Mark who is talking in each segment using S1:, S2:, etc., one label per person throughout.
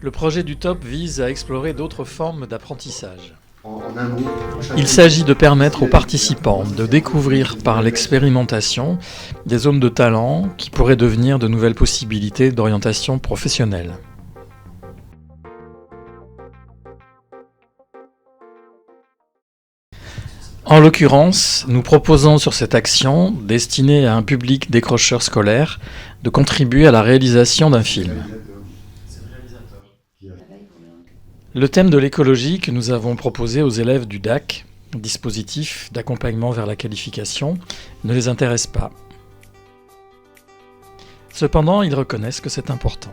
S1: Le projet du TOP vise à explorer d'autres formes d'apprentissage.
S2: En un mot,
S1: Il s'agit de permettre aux participants de découvrir par l'expérimentation des zones de talent qui pourraient devenir de nouvelles possibilités d'orientation professionnelle. En l'occurrence, nous proposons sur cette action, destinée à un public décrocheur scolaire, de contribuer à la réalisation d'un film. Le thème de l'écologie que nous avons proposé aux élèves du DAC, dispositif d'accompagnement vers la qualification, ne les intéresse pas. Cependant, ils reconnaissent que c'est important.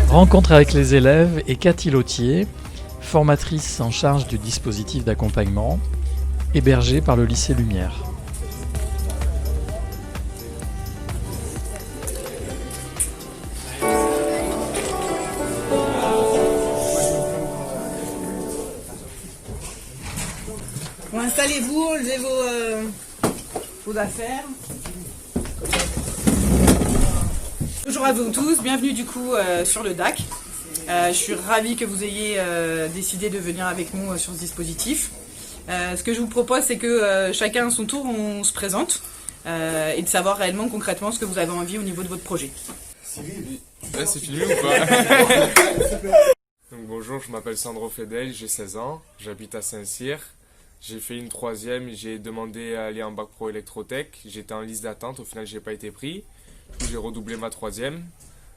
S1: Rencontre avec les élèves et Cathy Lautier, formatrice en charge du dispositif d'accompagnement, hébergée par le lycée Lumière.
S3: Bon, installez-vous, enlevez vos affaires. Bonjour à vous tous, bienvenue du coup sur le DAC. Je suis ravie que vous ayez décidé de venir avec nous sur ce dispositif. Ce que je vous propose, c'est que chacun à son tour, on se présente et de savoir réellement concrètement ce que vous avez envie au niveau de votre projet.
S4: Ouais, c'est fini ou pas? Donc, bonjour, je m'appelle Sandro Fedel, j'ai 16 ans, j'habite à Saint-Cyr. J'ai fait une troisième, j'ai demandé à aller en bac pro électrotech. J'étais en liste d'attente, au final j'ai pas été pris. Du coup, j'ai redoublé ma troisième.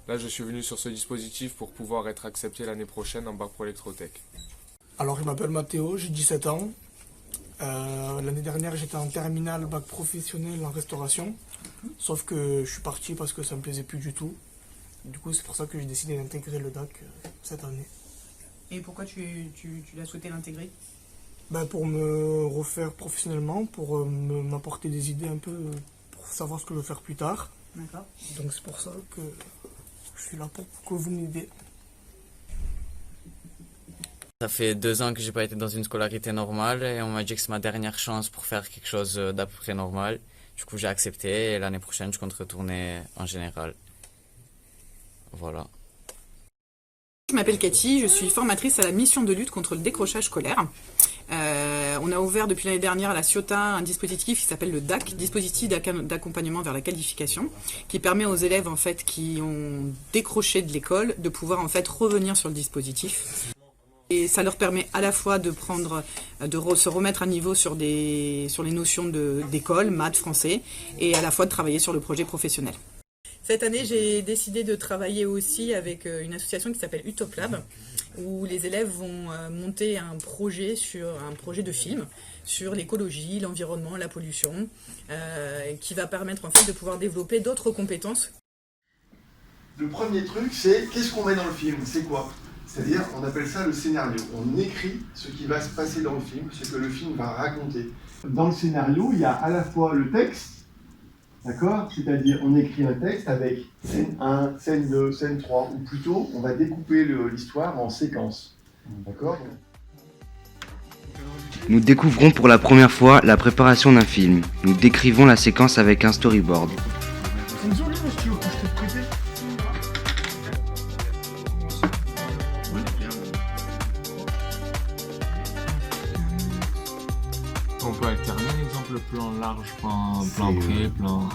S4: Là, je suis venu sur ce dispositif pour pouvoir être accepté l'année prochaine en bac pro électrotech.
S5: Alors, je m'appelle Mathéo, j'ai 17 ans. L'année dernière, j'étais en terminale bac professionnel en restauration. Sauf que je suis parti parce que ça me plaisait plus du tout. Du coup, c'est pour ça que j'ai décidé d'intégrer le DAC cette année.
S3: Et pourquoi tu as souhaité l'intégrer?
S5: Pour me refaire professionnellement, pour m'apporter des idées un peu, pour savoir ce que je veux faire plus tard.
S3: D'accord.
S5: Donc c'est pour ça que je suis là pour que vous m'aidez.
S6: Ça fait 2 ans que j'ai pas été dans une scolarité normale et on m'a dit que c'est ma dernière chance pour faire quelque chose d'à peu près normal. Du coup j'ai accepté et l'année prochaine je compte retourner en général. Voilà.
S3: Je m'appelle Cathy, je suis formatrice à la mission de lutte contre le décrochage scolaire. On a ouvert depuis l'année dernière à la Ciotat un dispositif qui s'appelle le DAC, dispositif d'accompagnement vers la qualification, qui permet aux élèves en fait qui ont décroché de l'école de pouvoir en fait revenir sur le dispositif. Et ça leur permet à la fois de se remettre à niveau sur les notions d'école, maths, français, et à la fois de travailler sur le projet professionnel. Cette année, j'ai décidé de travailler aussi avec une association qui s'appelle Utoplab, où les élèves vont monter un projet de film sur l'écologie, l'environnement, la pollution, qui va permettre en fait de pouvoir développer d'autres compétences.
S2: le premier truc, c'est qu'est-ce qu'on met dans le film? C'est quoi? C'est-à-dire, on appelle ça le scénario. On écrit ce qui va se passer dans le film, ce que le film va raconter. Dans le scénario, il y a à la fois le texte, d'accord? C'est-à-dire, on écrit un texte avec scène 1, scène 2, scène 3, ou plutôt, on va découper l'histoire en séquences. D'accord?
S7: Nous découvrons pour la première fois la préparation d'un film. Nous décrivons la séquence avec un storyboard.
S4: On peut alterner, par exemple, le plan large, plan près, plan...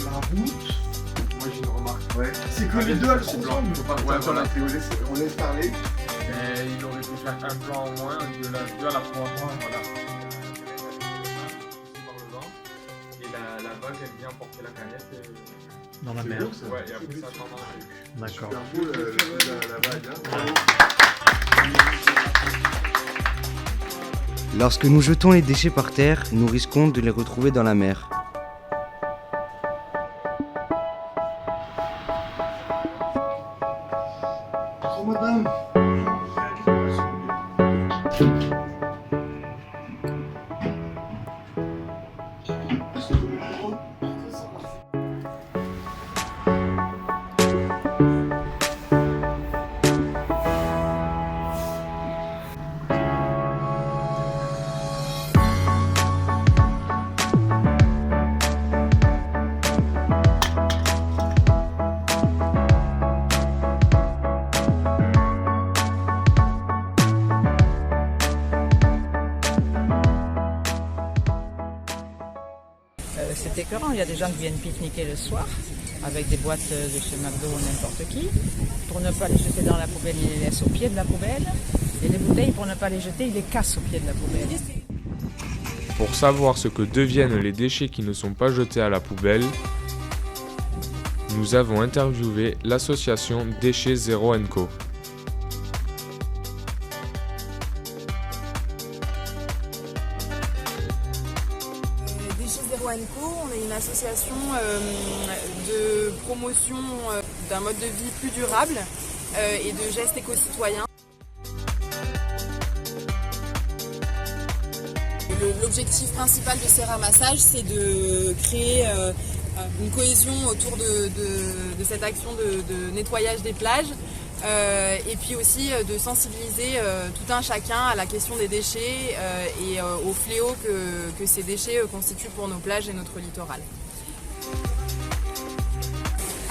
S2: La route, moi j'ai une remarque. Ouais. C'est que les deux elles sont ensemble. Ouais, voilà, on laisse parler.
S4: Mais il aurait pu faire un plan en moins, deux à la fois en moins, voilà. Par le vent, et la vague elle vient porter la canette.
S1: Dans la mer.
S4: Ouais, et après ça tombe dans le truc.
S1: D'accord.
S2: C'est un peu la vague. Hein.
S7: Lorsque nous jetons les déchets par terre, nous risquons de les retrouver dans la mer.
S2: Oh madame.
S8: c'est écœurant. Il y a des gens qui viennent pique-niquer le soir avec des boîtes de chez McDo ou n'importe qui. Pour ne pas les jeter dans la poubelle, ils les laissent au pied de la poubelle. Et les bouteilles, pour ne pas les jeter, ils les cassent au pied de la poubelle.
S4: Pour savoir ce que deviennent les déchets qui ne sont pas jetés à la poubelle, nous avons interviewé l'association Déchets Zéro & Co.
S3: Déchets Zéro & Co, on est une association de promotion d'un mode de vie plus durable et de gestes éco-citoyens. L'objectif principal de ces ramassages, c'est de créer une cohésion autour de cette action de nettoyage des plages et puis aussi de sensibiliser tout un chacun à la question des déchets et au fléau que ces déchets constituent pour nos plages et notre littoral.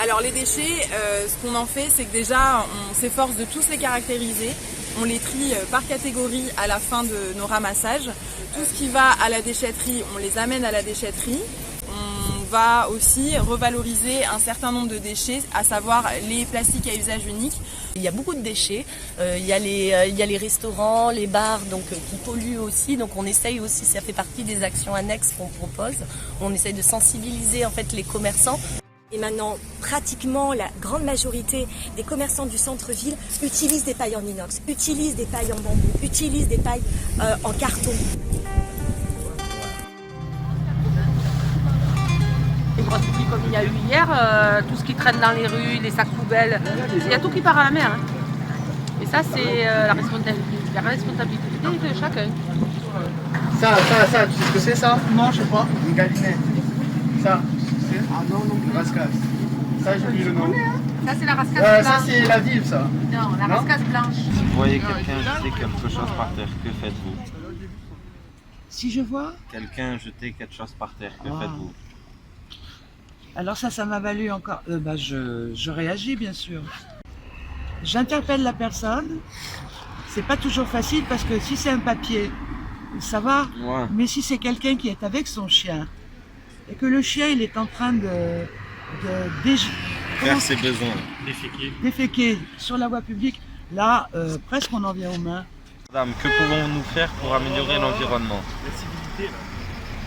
S3: Alors les déchets, ce qu'on en fait, c'est que déjà on s'efforce de tous les caractériser. On les trie par catégorie à la fin de nos ramassages. Tout ce qui va à la déchetterie, on les amène à la déchetterie. On va aussi revaloriser un certain nombre de déchets, à savoir les plastiques à usage unique.
S9: Il y a beaucoup de déchets, il y a les restaurants, les bars qui polluent aussi, donc on essaye aussi, ça fait partie des actions annexes qu'on propose. On essaye de sensibiliser en fait les commerçants.
S10: Et maintenant, pratiquement la grande majorité des commerçants du centre-ville utilisent des pailles en inox, utilisent des pailles en bambou, utilisent des pailles en carton.
S11: Une grosse pluie comme il y a eu hier, tout ce qui traîne dans les rues, les sacs poubelles, il y a tout qui part à la mer. Hein. Et ça, c'est la responsabilité de chacun.
S2: Ça, tu sais ce que c'est ça?
S5: Non, je sais pas.
S2: Une galinette. Ça, tu sais? Ah non, rascasse. Ça, j'ai oublié le nom.
S11: Ça, c'est la rascasse blanche.
S2: Ça, c'est la ville, ça.
S11: Non, la rascasse blanche.
S12: Si vous voyez quelqu'un jeter quelque chose par terre, que faites-vous?
S13: Si je vois
S12: Quelqu'un jeter quelque chose par terre, que faites-vous?
S13: Alors ça m'a valu encore... je réagis, bien sûr. J'interpelle la personne. C'est pas toujours facile parce que si c'est un papier, ça va.
S12: Ouais.
S13: Mais si c'est quelqu'un qui est avec son chien et que le chien il est en train de
S12: faire ses besoins,
S13: déféquer sur la voie publique, là, presque on en vient aux mains.
S12: Madame, que pouvons-nous faire pour améliorer l'environnement?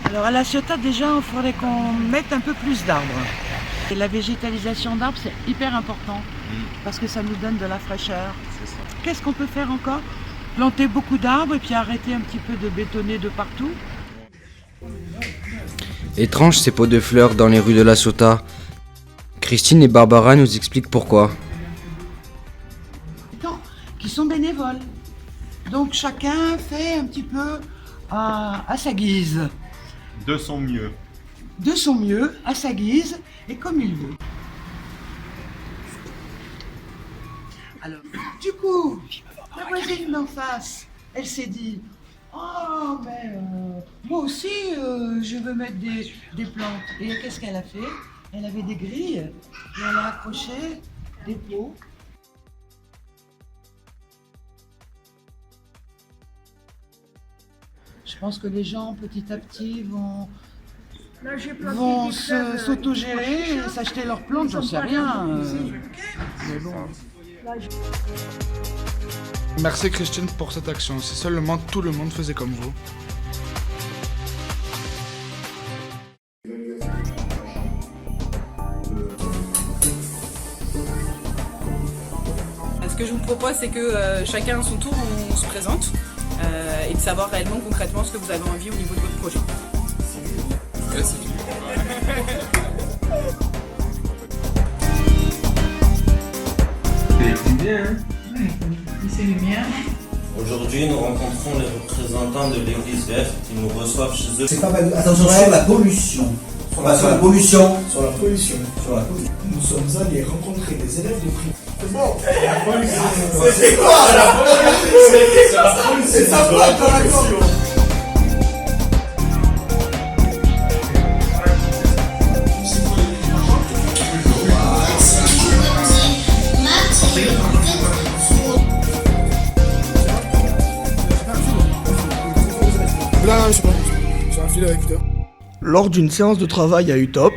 S13: Alors à La Ciotat, déjà, il faudrait qu'on mette un peu plus d'arbres. Et la végétalisation d'arbres, c'est hyper important parce que ça nous donne de la fraîcheur. Qu'est-ce qu'on peut faire encore? Planter beaucoup d'arbres et puis arrêter un petit peu de bétonner de partout.
S7: Étrange ces pots de fleurs dans les rues de La Ciotat. Christine et Barbara nous expliquent pourquoi.
S13: Qui sont bénévoles. Donc chacun fait un petit peu à sa guise.
S12: De son mieux.
S13: De son mieux, à sa guise et comme il veut. Alors, du coup, la voisine d'en face, elle s'est dit « Oh, mais moi aussi, je veux mettre des plantes. » Et qu'est-ce qu'elle a fait? Elle avait des grilles et elle a accroché des pots. Je pense que les gens, petit à petit, vont s'autogérer et s'acheter leurs plantes, j'en sais rien. Mais bon.
S5: Merci Christine pour cette action. Si seulement tout le monde faisait comme vous.
S3: Ce que je vous propose, c'est que chacun à son tour, on se présente et de savoir réellement, concrètement, ce que vous avez envie au niveau de votre projet.
S4: Ouais, c'est du
S2: C'est bien, hein?
S3: C'est le mien.
S12: Aujourd'hui, nous rencontrons les représentants de l'église verte qui nous reçoivent chez eux.
S14: C'est pas mal. Attention sur la pollution. Sur la pollution. Sur la pollution. Sur la pollution. Nous sommes allés rencontrer des élèves de primaire. C'est bon. La pollution. C'est quoi la pollution? C'est ça quoi la pollution?
S5: Là, je sais pas. J'ai un fil avec toi. Lors d'une séance de travail à UTOP,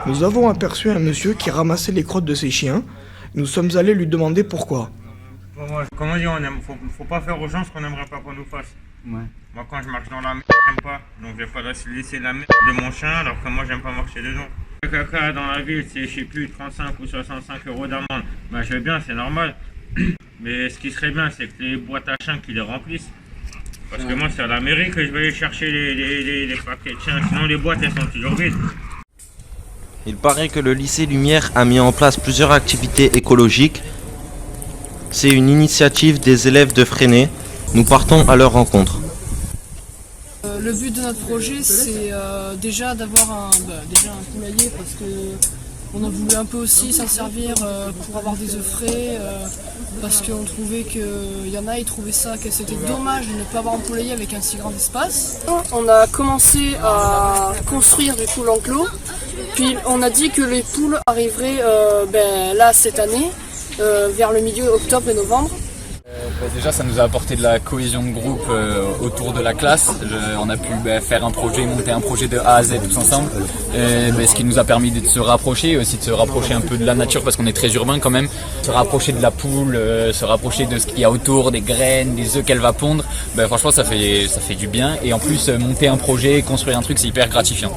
S5: nous avons aperçu un monsieur qui ramassait les crottes de ses chiens. Nous sommes allés lui demander pourquoi.
S15: Comme on dit, faut pas faire aux gens ce qu'on n'aimerait pas qu'on nous fasse. Ouais. Moi, quand je marche dans la merde, j'aime pas. Donc, je vais pas laisser la merde de mon chien, alors que moi, j'aime pas marcher dedans. Le caca dans la ville, c'est, je sais plus, 35 ou 65 € d'amende. Bah, je vais bien, c'est normal. Mais ce qui serait bien, c'est que les boîtes à chiens qui les remplissent. Parce que moi, c'est à la mairie que je vais aller chercher les paquets de chiens. Sinon, les boîtes, elles sont toujours vides.
S12: Il paraît que le lycée Lumière a mis en place plusieurs activités écologiques. C'est une initiative des élèves de Fresnay. Nous partons à leur rencontre.
S16: Le but de notre projet, c'est déjà d'avoir un poulailler parce que on a voulu un peu aussi s'en servir pour avoir des œufs frais parce qu'on trouvait qu'il y en a, ils trouvaient ça, que c'était dommage de ne pas avoir un poulailler avec un si grand espace. On a commencé à construire du coup l'enclos, puis on a dit que les poules arriveraient là cette année, vers le milieu octobre et novembre.
S17: Déjà, ça nous a apporté de la cohésion de groupe autour de la classe. On a pu faire un projet, monter un projet de A à Z tous ensemble. Ce qui nous a permis de se rapprocher, et aussi de se rapprocher un peu de la nature parce qu'on est très urbain quand même. Se rapprocher de la poule, se rapprocher de ce qu'il y a autour, des graines, des œufs qu'elle va pondre. Franchement, ça fait du bien. Et en plus, monter un projet, construire un truc, c'est hyper gratifiant.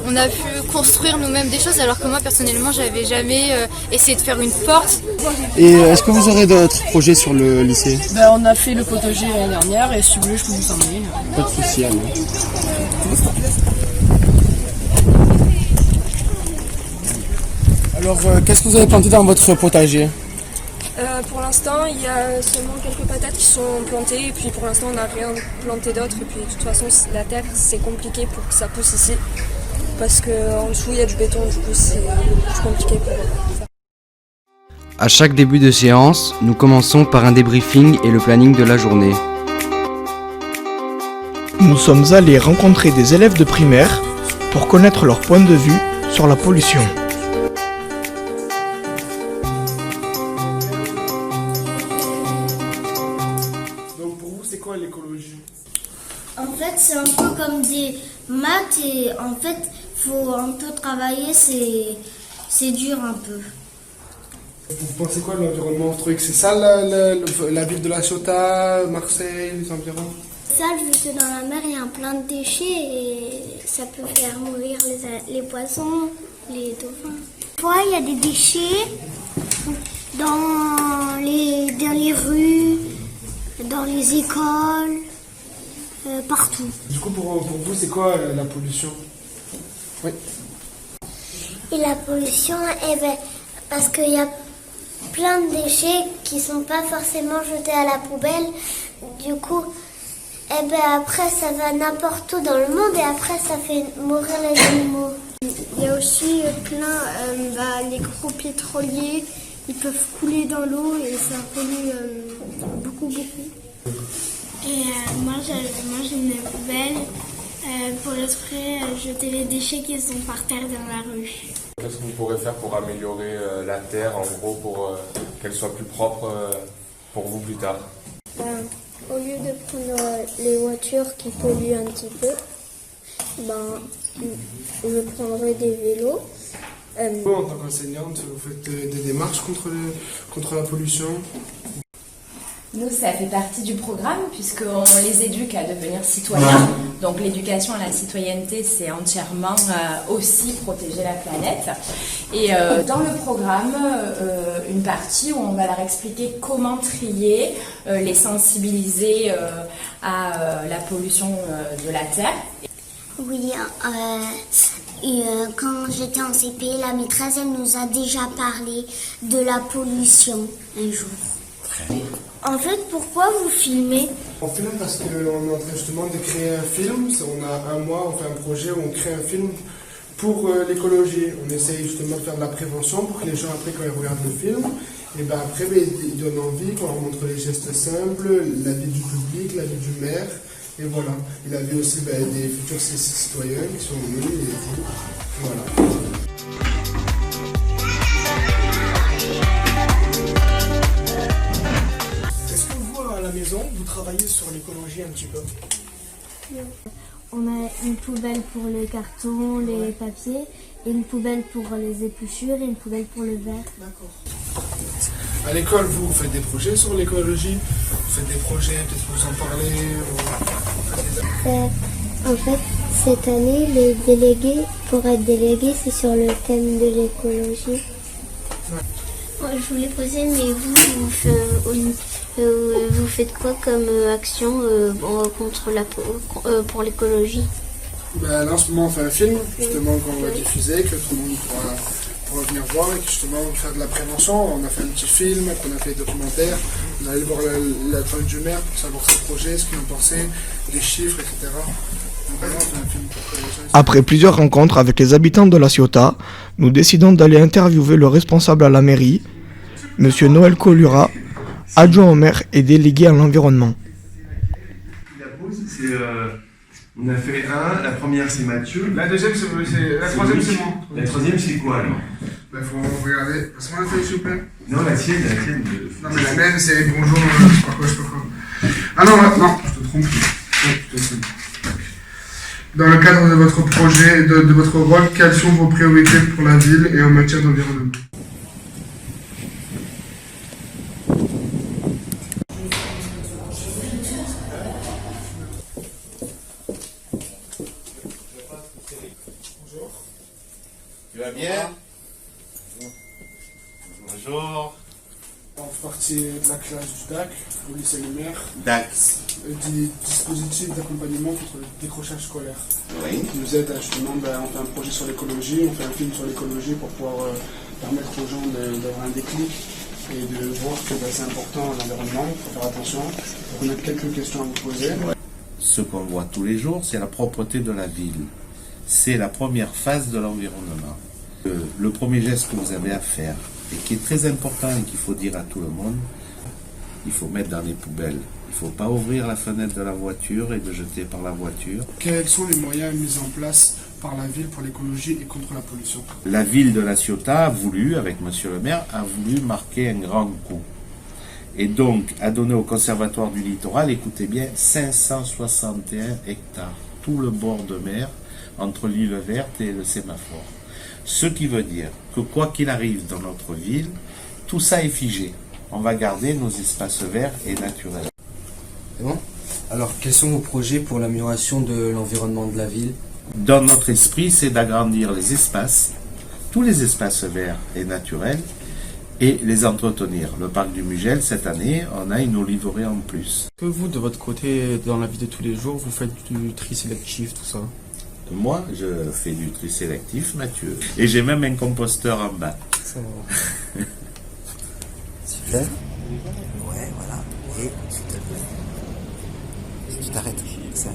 S18: On a pu construire nous-mêmes des choses alors que moi personnellement j'avais jamais essayé de faire une porte.
S19: Et est-ce que vous aurez d'autres projets sur le lycée?
S16: On a fait le potager l'année dernière et si vous voulez je peux vous emmener.
S19: Pas de soucis, allez. Alors qu'est-ce que vous avez planté dans votre potager?
S20: Pour l'instant, il y a seulement quelques patates qui sont plantées et puis pour l'instant on n'a rien planté d'autre et puis de toute façon la terre c'est compliqué pour que ça pousse ici parce qu'en dessous il y a du béton, du coup c'est plus compliqué pour faire.
S7: À chaque début de séance, nous commençons par un débriefing et le planning de la journée.
S5: Nous sommes allés rencontrer des élèves de primaire pour connaître leur point de vue sur la pollution. Donc pour vous, c'est quoi l'écologie?
S21: En fait, c'est un peu comme des maths et en fait, faut un peu travailler, c'est dur un peu.
S19: Vous pensez quoi de l'environnement truc? C'est ça la ville de La Ciotat, Marseille, les environs?
S21: Ça, vu que dans la mer, il y a plein de déchets et ça peut faire mourir les poissons, les dauphins. Parfois, il y a des déchets dans les rues, dans les écoles, partout.
S19: Du coup, pour vous, c'est quoi la pollution? Oui.
S21: Et la pollution, parce qu'il y a plein de déchets qui sont pas forcément jetés à la poubelle. Du coup, après ça va n'importe où dans le monde et après ça fait mourir les animaux. Il y a aussi les gros pétroliers, ils peuvent couler dans l'eau et ça pollue beaucoup. Et moi j'ai une poubelle pour jeter les déchets qui sont par terre dans la rue.
S4: Qu'est-ce que vous pourrez faire pour améliorer la terre, en gros, pour qu'elle soit plus propre pour vous plus tard?
S21: Au lieu de prendre les voitures qui polluent un petit peu, je prendrai des vélos.
S19: Vous, en tant qu'enseignante, vous faites des démarches contre la pollution?
S22: Nous, ça fait partie du programme puisqu'on les éduque à devenir citoyens. Donc l'éducation à la citoyenneté, c'est entièrement aussi protéger la planète. Et dans le programme, une partie où on va leur expliquer comment trier, les sensibiliser à la pollution de la terre.
S21: Oui, quand j'étais en CP, la maîtresse, elle nous a déjà parlé de la pollution un jour.
S19: Très bien.
S21: En fait, pourquoi vous filmez?
S19: On filme parce qu'on est en train justement de créer un film. On a un mois, on fait un projet où on crée un film pour l'écologie. On essaye justement de faire de la prévention pour que les gens, après, quand ils regardent le film, après, ils donnent envie, qu'on leur montre les gestes simples, la vie du public, la vie du maire. Et voilà. Il y avait aussi des futurs citoyens qui sont venus et voilà.
S5: Est-ce que vous, à la maison, vous travaillez sur l'écologie un petit peu?
S21: On a une poubelle pour les cartons, les papiers, et une poubelle pour les épluchures et une poubelle pour le verre.
S19: D'accord. À l'école, vous faites des projets sur l'écologie? Vous faites des projets, peut-être que vous en parlez
S21: En fait, cette année, les délégués, pour être délégués, c'est sur le thème de l'écologie. Je voulais poser, mais vous faites quoi comme action pour l'écologie?
S19: Là, en ce moment, on fait un film, justement, qu'on va diffuser, que tout le monde pourra venir voir, et que justement, on va faire de la prévention. On a fait un petit film, on a fait des documentaires, on est allé voir l'adjoint du maire pour savoir ses projets, ce qu'ils en pensaient, les chiffres, etc. Donc, on fait un film pour que les gens...
S5: Après plusieurs rencontres avec les habitants de La Ciotat, nous décidons d'aller interviewer le responsable à la mairie, Monsieur Noël Colura, adjoint au maire et délégué à l'environnement.
S2: La pause, c'est... on a fait un, la première c'est Mathieu.
S19: La deuxième, la troisième, c'est moi.
S2: La troisième, c'est quoi alors?
S19: Faut regarder. Passe-moi la feuille, s'il vous plaît.
S2: Non, la tienne.
S19: Non, mais la mienne, c'est bonjour, je sais pas quoi. Ah non, je te trompe. Dans le cadre de votre projet, de votre rôle, quelles sont vos priorités pour la ville et en matière d'environnement?
S1: Tu vas bien? Bonjour.
S19: On fait partie de la classe du DAC, au lycée Lumière.
S1: DAC.
S19: Du dispositif d'accompagnement contre le décrochage scolaire.
S1: Oui.
S19: Qui nous aide à justement, on fait un projet sur l'écologie, on fait un film sur l'écologie pour pouvoir permettre aux gens d'avoir un déclic et de voir que c'est important l'environnement, il faut faire attention. Donc on a quelques questions à vous poser.
S1: Ce qu'on voit tous les jours, c'est la propreté de la ville. C'est la première phase de l'environnement. Le premier geste que vous avez à faire, et qui est très important et qu'il faut dire à tout le monde, il faut mettre dans les poubelles. Il ne faut pas ouvrir la fenêtre de la voiture et de jeter par la voiture.
S19: Quels sont les moyens mis en place par la ville pour l'écologie et contre la pollution?
S1: La ville de La Ciotat a voulu, avec monsieur le maire, a voulu marquer un grand coup. Et donc, a donné au Conservatoire du Littoral, écoutez bien, 561 hectares. Tout le bord de mer, entre l'île verte et le sémaphore. Ce qui veut dire que quoi qu'il arrive dans notre ville, tout ça est figé. On va garder nos espaces verts et naturels.
S7: C'est bon? Alors, quels sont vos projets pour l'amélioration de l'environnement de la ville?
S1: Dans notre esprit, c'est d'agrandir les espaces, tous les espaces verts et naturels, et les entretenir. Le parc du Mugel, cette année, on a une oliveraie en plus.
S6: Que vous, de votre côté, dans la vie de tous les jours, vous faites du tri sélectif, tout ça?
S1: Moi, je fais du tri sélectif, Mathieu. Et j'ai même un composteur en bas.
S7: Super. Ouais, voilà. Et s'il te plaît, tu t'arrêtes. Ça.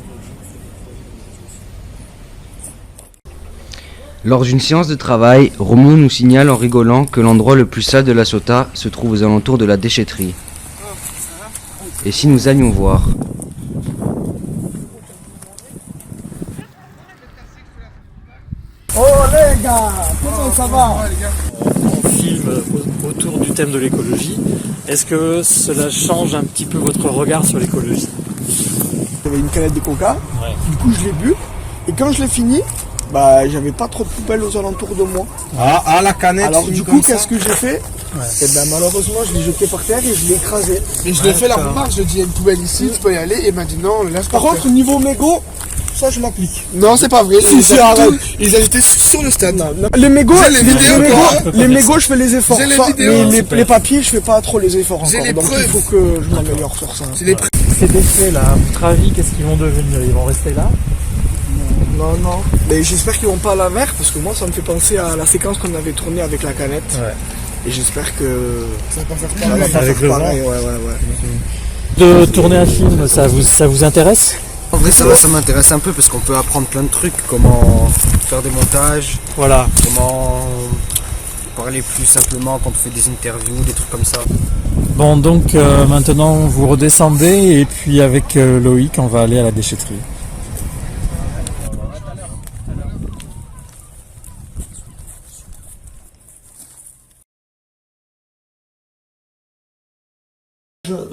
S7: Lors d'une séance de travail, Romain nous signale en rigolant que l'endroit le plus sale de La Ciotat se trouve aux alentours de la déchetterie. Et si nous allions voir?
S14: Oh les gars, comment ça va?
S6: On filme autour du thème de l'écologie. Est-ce que cela change un petit peu votre regard sur l'écologie?
S5: J'avais une canette de coca, du coup je l'ai bu, et quand je l'ai fini, j'avais pas trop de poubelles aux alentours de moi.
S19: La canette.
S5: Alors du coup, qu'est-ce que j'ai fait? Malheureusement, je l'ai jeté par terre et je l'ai écrasé.
S19: Et je l'ai fait la remarque, je dis il y a une poubelle ici, tu peux y aller, et il m'a dit non, laisse
S5: par contre, niveau mégot, ça je l'applique.
S19: Non, c'est pas vrai.
S5: Si, arrête.
S19: Ils étaient sur le stade.
S5: Non. Les mégots, les mégots, je fais les efforts.
S19: J'ai les
S5: Ça,
S19: vidéos.
S5: mais les papiers, je fais pas trop les efforts encore.
S19: les
S5: Donc
S19: preuves.
S5: il faut que je m'améliore sur ça.
S6: Ces déchets là, à votre avis, qu'est-ce qu'ils vont devenir? Ils vont rester là?
S5: Non. Mais j'espère qu'ils vont pas à la mer, parce que moi ça me fait penser à la séquence qu'on avait tournée avec la canette. Ouais. Et j'espère que
S19: ça va pas faire
S6: avec le
S5: pareil.
S6: vent.
S5: Ouais.
S6: De tourner un film, ça vous intéresse?
S7: En vrai, ça m'intéresse un peu parce qu'on peut apprendre plein de trucs, comment faire des montages,
S6: voilà,
S7: comment parler plus simplement quand on fait des interviews, des trucs comme ça.
S6: Bon, donc maintenant vous redescendez et puis avec Loïc, on va aller à la déchetterie.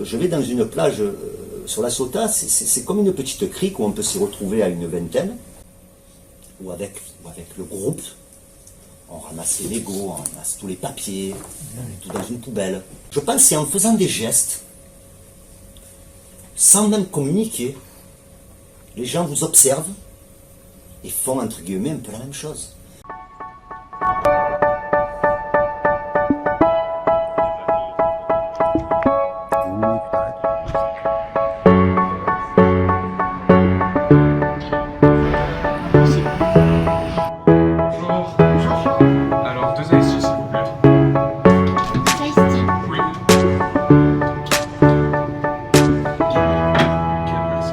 S23: Je vais dans une plage
S8: sur la SOTA, c'est comme une petite crique où on peut s'y retrouver à une vingtaine, ou avec le groupe. On ramasse les Legos, on ramasse tous les papiers, on met tout dans une poubelle. Je pense que c'est en faisant des gestes, sans même communiquer, les gens vous observent et font entre guillemets un peu la même chose.
S4: Alors, 2 ice tea, s'il vous plaît. Oui. Nickel, merci.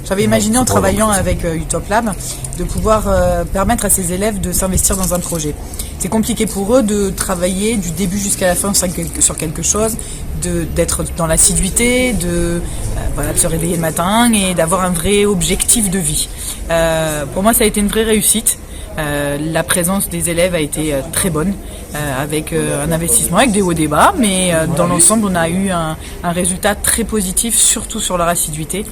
S3: J'avais imaginé en travaillant avec Utop Lab de pouvoir permettre à ces élèves de s'investir dans un projet. C'est compliqué pour eux de travailler du début jusqu'à la fin sur quelque chose, d'être dans l'assiduité, de se réveiller le matin et d'avoir un vrai objectif de vie. Pour moi, ça a été une vraie réussite. La présence des élèves a été très bonne, avec un investissement, avec des hauts et des bas, mais dans l'ensemble on a eu un résultat très positif, surtout sur leur assiduité,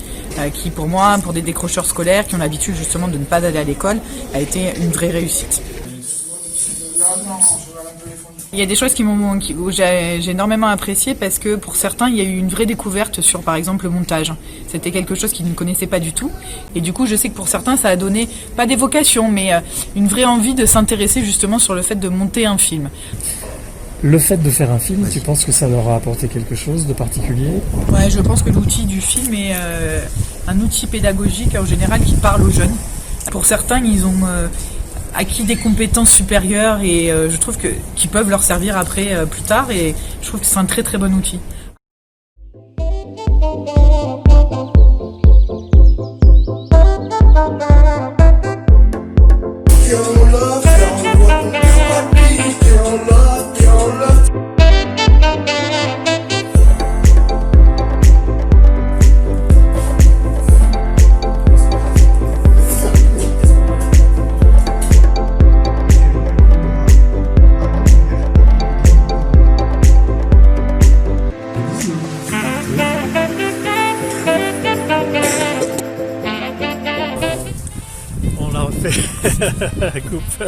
S3: qui pour moi, pour des décrocheurs scolaires qui ont l'habitude justement de ne pas aller à l'école, a été une vraie réussite. Il y a des choses où j'ai énormément apprécié parce que pour certains, il y a eu une vraie découverte sur, par exemple, le montage. C'était quelque chose qu'ils ne connaissaient pas du tout. Et du coup, je sais que pour certains, ça a donné, pas des vocations, mais une vraie envie de s'intéresser justement sur le fait de monter un film.
S6: Le fait de faire un film, tu penses que ça leur a apporté quelque chose de particulier?
S3: Ouais, je pense que l'outil du film est un outil pédagogique en général qui parle aux jeunes. Pour certains, ils ont acquis des compétences supérieures et je trouve qui peuvent leur servir après plus tard, et je trouve que c'est un très très bon outil.
S6: Coupe.